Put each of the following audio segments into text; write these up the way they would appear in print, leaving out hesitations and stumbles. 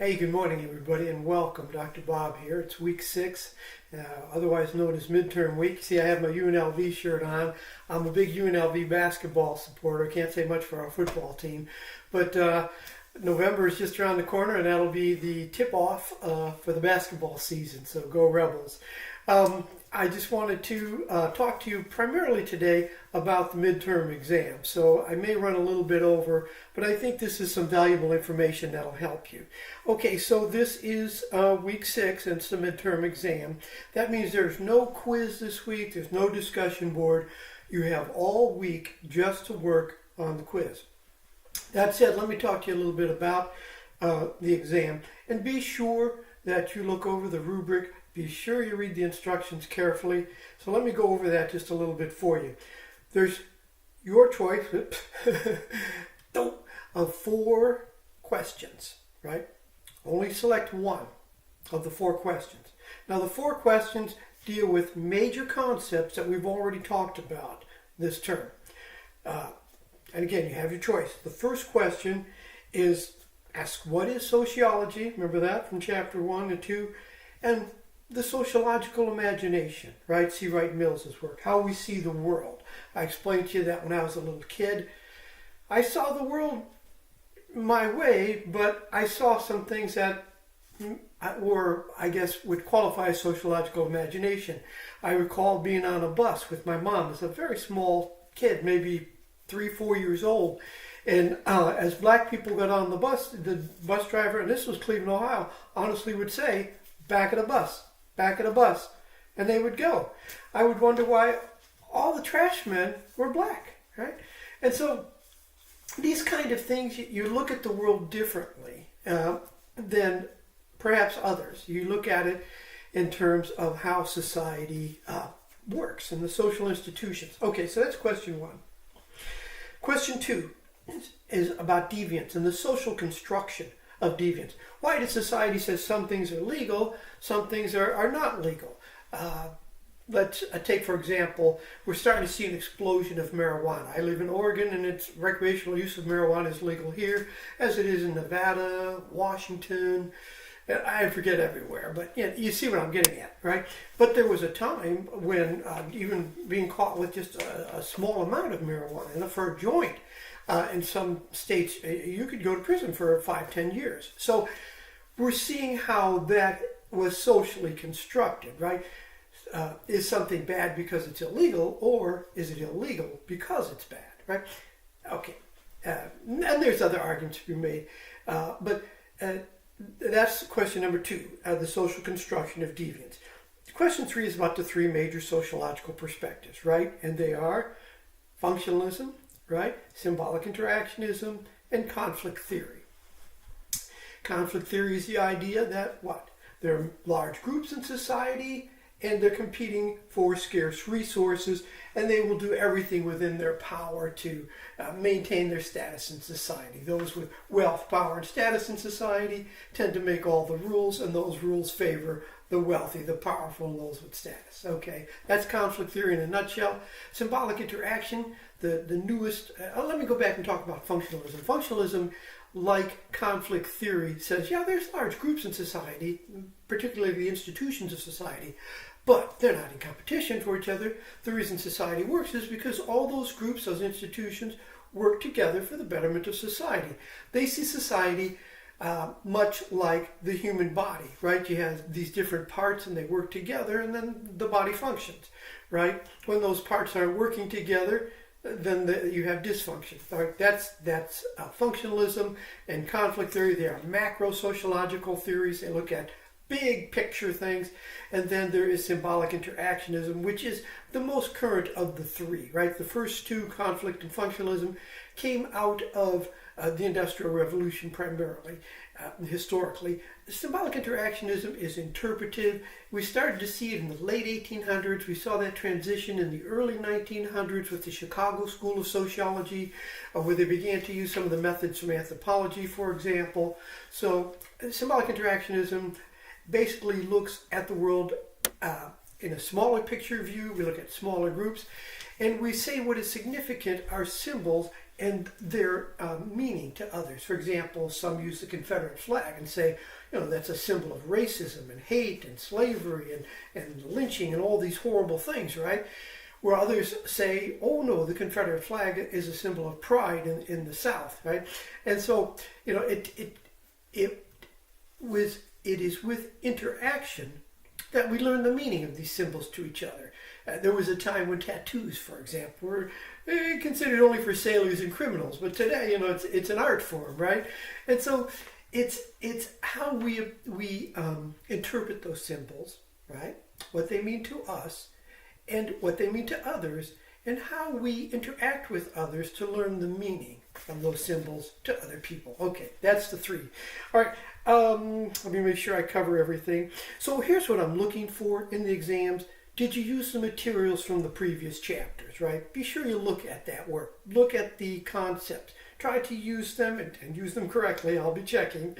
Hey, good morning, everybody, and welcome. Dr. Bob here. It's week 6, otherwise known as midterm week. See, I have my UNLV shirt on. I'm a big UNLV basketball supporter. Can't say much for our football team, but November is just around the corner, and that'll be the tip-off for the basketball season. So go Rebels! I just wanted to talk to you primarily today about the midterm exam. So I may run a little bit over, but I think this is some valuable information that'll help you. Okay, so this is week 6 and it's the midterm exam. That means there's no quiz this week, there's no discussion board. You have all week just to work on the quiz. That said, let me talk to you a little bit about the exam, and be sure that you look over the rubric. Be sure you read the instructions carefully. So let me go over that just a little bit for you. There's your choice of 4 questions, right? Only select one of the 4 questions. Now the 4 questions deal with major concepts that we've already talked about this term. And again, you have your choice. The first question is, ask what is sociology? Remember that from chapter 1 and 2. And the sociological imagination, right? C. Wright Mills's work, how we see the world. I explained to you that when I was a little kid, I saw the world my way, but I saw some things that were, I guess, would qualify as sociological imagination. I recall being on a bus with my mom as a very small kid, maybe 3-4 years old. And as black people got on the bus driver, and this was Cleveland, Ohio, honestly would say, back of the bus. Back of the bus, and they would go. I would wonder why all the trash men were black, right? And so these kind of things, you look at the world differently than perhaps others. You look at it in terms of how society works and the social institutions. Okay, so that's question 1. Question 2 is about deviance and the social construction of deviance. Why did society say some things are legal, some things are not legal? Let's take, for example, we're starting to see an explosion of marijuana. I live in Oregon, and its recreational use of marijuana is legal here, as it is in Nevada, Washington, and I forget everywhere, but you see what I'm getting at, right? But there was a time when even being caught with just a small amount of marijuana for a joint, in some states, you could go to prison for 5-10 years. So we're seeing how that was socially constructed, right? Is something bad because it's illegal, or is it illegal because it's bad, right? Okay, and there's other arguments to be made, but that's question number 2, the social construction of deviance. Question 3 is about the 3 major sociological perspectives, right? And they are functionalism, right? Symbolic interactionism, and conflict theory. Conflict theory is the idea that there are large groups in society, and they're competing for scarce resources, and they will do everything within their power to maintain their status in society. Those with wealth, power, and status in society tend to make all the rules, and those rules favor the wealthy, the powerful, and those with status. Okay, that's conflict theory in a nutshell. Symbolic interaction, the newest, let me go back and talk about functionalism. Functionalism, like conflict theory, says, there's large groups in society, particularly the institutions of society, but they're not in competition for each other. The reason society works is because all those groups, those institutions, work together for the betterment of society. They see society much like the human body, right? You have these different parts and they work together, and then the body functions, right? When those parts aren't working together, then you have dysfunction. Right? That's functionalism and conflict theory. They are macro sociological theories. They look at big picture things. And then there is symbolic interactionism, which is the most current of the 3, right? The first 2, conflict and functionalism, came out of the Industrial Revolution primarily, historically. Symbolic interactionism is interpretive. We started to see it in the late 1800s. We saw that transition in the early 1900s with the Chicago School of Sociology, where they began to use some of the methods from anthropology, for example. So symbolic interactionism basically looks at the world in a smaller picture view. We look at smaller groups, and we say what is significant are symbols and their meaning to others. For example, some use the Confederate flag and say, that's a symbol of racism and hate and slavery and lynching and all these horrible things, right? Where others say, oh no, the Confederate flag is a symbol of pride in the South, right? And so, it is with interaction that we learn the meaning of these symbols to each other. There was a time when tattoos, for example, were considered only for sailors and criminals, but today, it's an art form, right? And so it's how we interpret those symbols, right? What they mean to us and what they mean to others, and how we interact with others to learn the meaning of those symbols to other people. Okay, that's the 3. All right, let me make sure I cover everything. So here's what I'm looking for in the exams. Did you use the materials from the previous chapters, right? Be sure you look at that work. Look at the concepts. Try to use them and use them correctly. I'll be checking.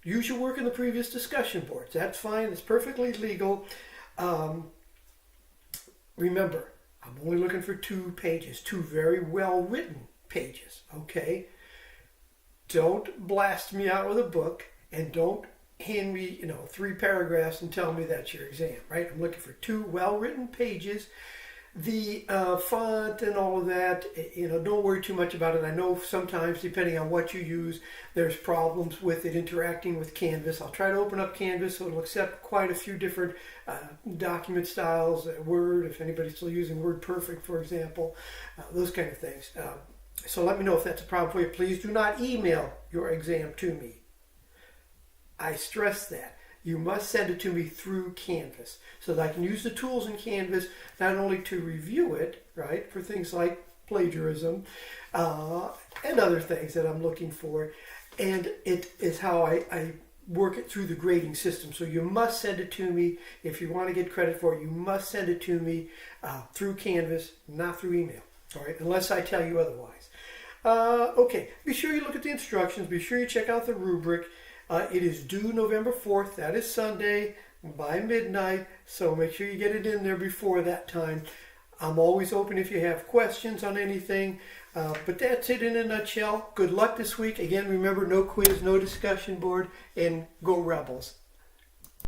Use your work in the previous discussion boards. That's fine. It's perfectly legal. Remember, I'm only looking for 2 pages, 2 very well-written pages, okay? Don't blast me out with a book, and don't hand me, 3 paragraphs and tell me that's your exam, right? I'm looking for 2 well-written pages. The font and all of that, don't worry too much about it. I know sometimes, depending on what you use, there's problems with it interacting with Canvas. I'll try to open up Canvas so it'll accept quite a few different document styles, Word, if anybody's still using WordPerfect, for example, those kind of things. So let me know if that's a problem for you. Please do not email your exam to me. I stress that. You must send it to me through Canvas so that I can use the tools in Canvas not only to review it, right, for things like plagiarism and other things that I'm looking for, and it is how I work it through the grading system. So you must send it to me. If you want to get credit for it, you must send it to me through Canvas, not through email, all right, unless I tell you otherwise. Okay, be sure you look at the instructions. Be sure you check out the rubric. It is due November 4th. That is Sunday by midnight. So make sure you get it in there before that time. I'm always open if you have questions on anything. But that's it in a nutshell. Good luck this week. Again, remember, no quiz, no discussion board, and go Rebels.